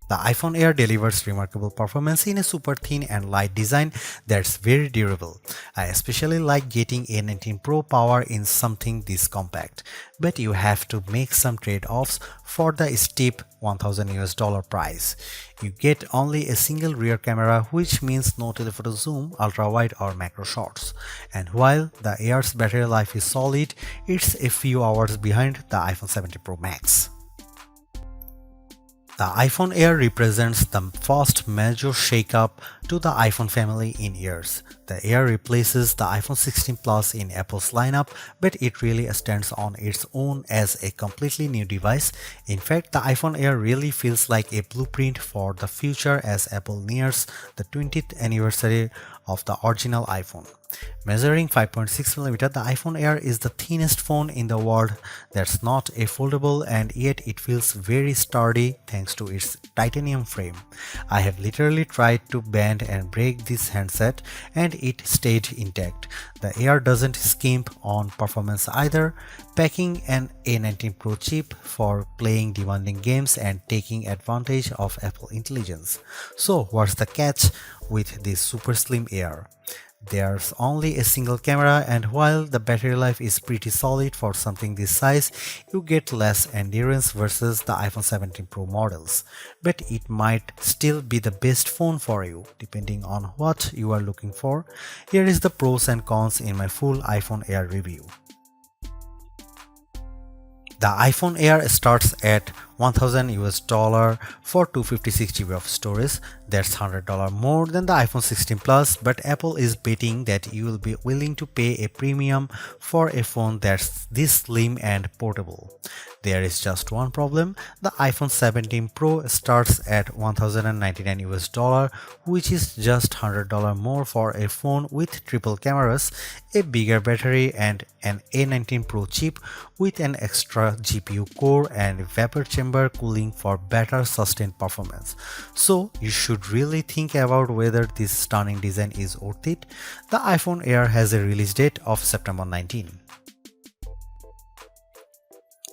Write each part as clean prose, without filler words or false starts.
The iPhone Air delivers remarkable performance in a super thin and light design that's very durable. I especially like getting A19 Pro power in something this compact, but you have to make some trade-offs for the steep $1,000 price. You get only a single rear camera, which means no telephoto zoom, ultra-wide or macro shots. And while the Air's battery life is solid, it's a few hours behind the iPhone 17 Pro Max. The iPhone Air represents the first major shakeup to the iPhone family in years. The Air replaces the iPhone 16 Plus in Apple's lineup, but it really stands on its own as a completely new device. In fact, the iPhone Air really feels like a blueprint for the future as Apple nears the 20th anniversary of the original iPhone. Measuring 5.6mm, the iPhone Air is the thinnest phone in the world that's not a foldable, and yet it feels very sturdy thanks to its titanium frame. I have literally tried to bend and break this handset and it stayed intact. The Air doesn't skimp on performance either, packing an A19 Pro chip for playing demanding games and taking advantage of Apple intelligence. So what's the catch with this super slim Air? There's only a single camera, and while the battery life is pretty solid for something this size, you get less endurance versus the iPhone 17 Pro models. But it might still be the best phone for you, depending on what you are looking for. Here is the pros and cons in my full iPhone Air review. The iPhone Air starts at $1,000 for 256GB of storage. That's $100 more than the iPhone 16 Plus, but Apple is betting that you will be willing to pay a premium for a phone that's this slim and portable. There is just one problem. The iPhone 17 Pro starts at $1,099, which is just $100 more for a phone with triple cameras, a bigger battery, and an A19 Pro chip with an extra GPU core and vapor chamber cooling for better sustained performance. So you should really think about whether this stunning design is worth it. The iPhone Air has a release date of September 19.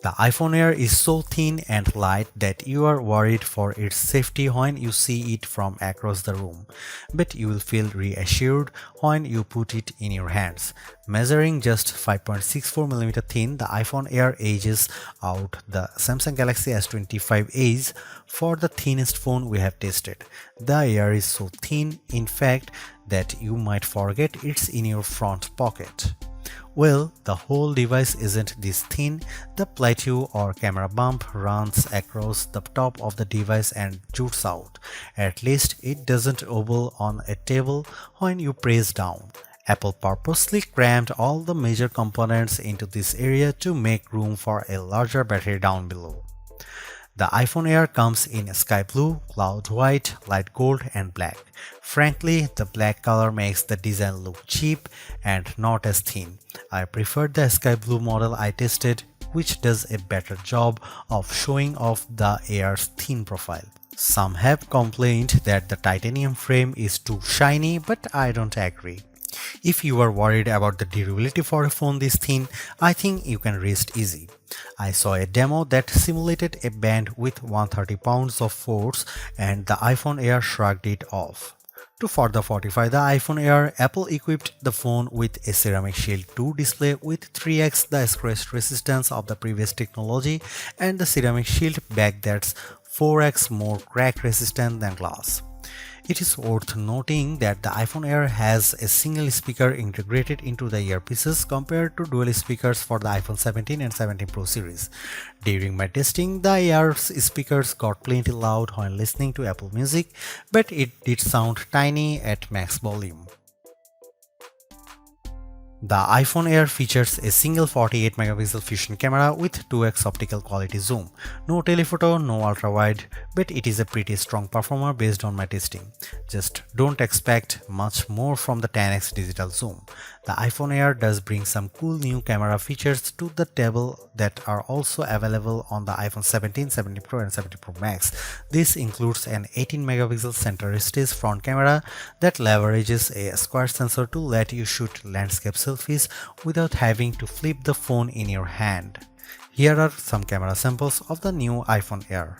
The iPhone Air is so thin and light that you are worried for its safety when you see it from across the room, but you will feel reassured when you put it in your hands. Measuring just 5.64mm thin, the iPhone Air edges out the Samsung Galaxy S25 Edge for the thinnest phone we have tested. The Air is so thin, in fact, that you might forget it's in your front pocket. Well, the whole device isn't this thin. The plateau or camera bump runs across the top of the device and jutes out. At least it doesn't wobble on a table when you press down. Apple purposely crammed all the major components into this area to make room for a larger battery down below. The iPhone Air comes in sky blue, cloud white, light gold, and black. Frankly, the black color makes the design look cheap and not as thin. I preferred the sky blue model I tested, which does a better job of showing off the Air's thin profile. Some have complained that the titanium frame is too shiny, but I don't agree. If you are worried about the durability for a phone this thin, I think you can rest easy. I saw a demo that simulated a band with 130 pounds of force, and the iPhone Air shrugged it off. To further fortify the iPhone Air, Apple equipped the phone with a Ceramic Shield 2 display with 3x the scratch resistance of the previous technology and the Ceramic Shield back that's 4x more crack resistant than glass. It is worth noting that the iPhone Air has a single speaker integrated into the earpieces compared to dual speakers for the iPhone 17 and 17 Pro series. During my testing, the Air's speakers got plenty loud when listening to Apple Music, but it did sound tiny at max volume. The iPhone Air features a single 48MP fusion camera with 2x optical quality zoom. No telephoto, no ultra-wide, but it is a pretty strong performer based on my testing. Just don't expect much more from the 10x digital zoom. The iPhone Air does bring some cool new camera features to the table that are also available on the iPhone 17, 17 Pro and 17 Pro Max. This includes an 18MP center stage front camera that leverages a square sensor to let you shoot landscape selfies without having to flip the phone in your hand. Here are some camera samples of the new iPhone Air.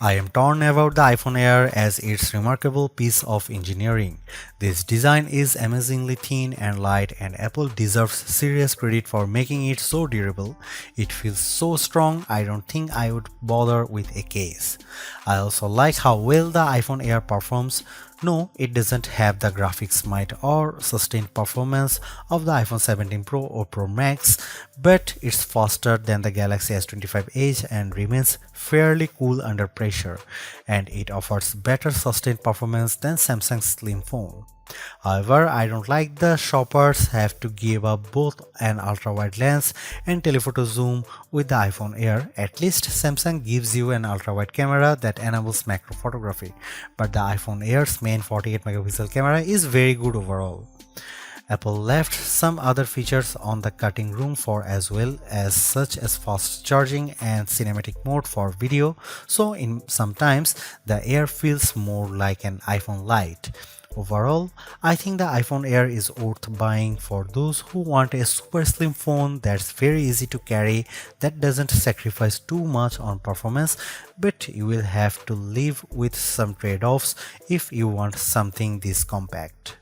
I am torn about the iPhone Air as its remarkable piece of engineering. This design is amazingly thin and light, and Apple deserves serious credit for making it so durable. It feels so strong, I don't think I would bother with a case. I also like how well the iPhone Air performs. No, it doesn't have the graphics might or sustained performance of the iPhone 17 Pro or Pro Max, but it's faster than the Galaxy S25 Edge and remains fairly cool under pressure, and it offers better sustained performance than Samsung's slim phone. However, I don't like the shoppers have to give up both an ultra-wide lens and telephoto zoom with the iPhone Air. At least Samsung gives you an ultra-wide camera that enables macro photography, but the iPhone Air's main 48 megapixel camera is very good overall. Apple left some other features on the cutting room floor as well, as such as fast charging and cinematic mode for video, so in sometimes the Air feels more like an iPhone Lite. Overall, I think the iPhone Air is worth buying for those who want a super slim phone that's very easy to carry, that doesn't sacrifice too much on performance, but you will have to live with some trade-offs if you want something this compact.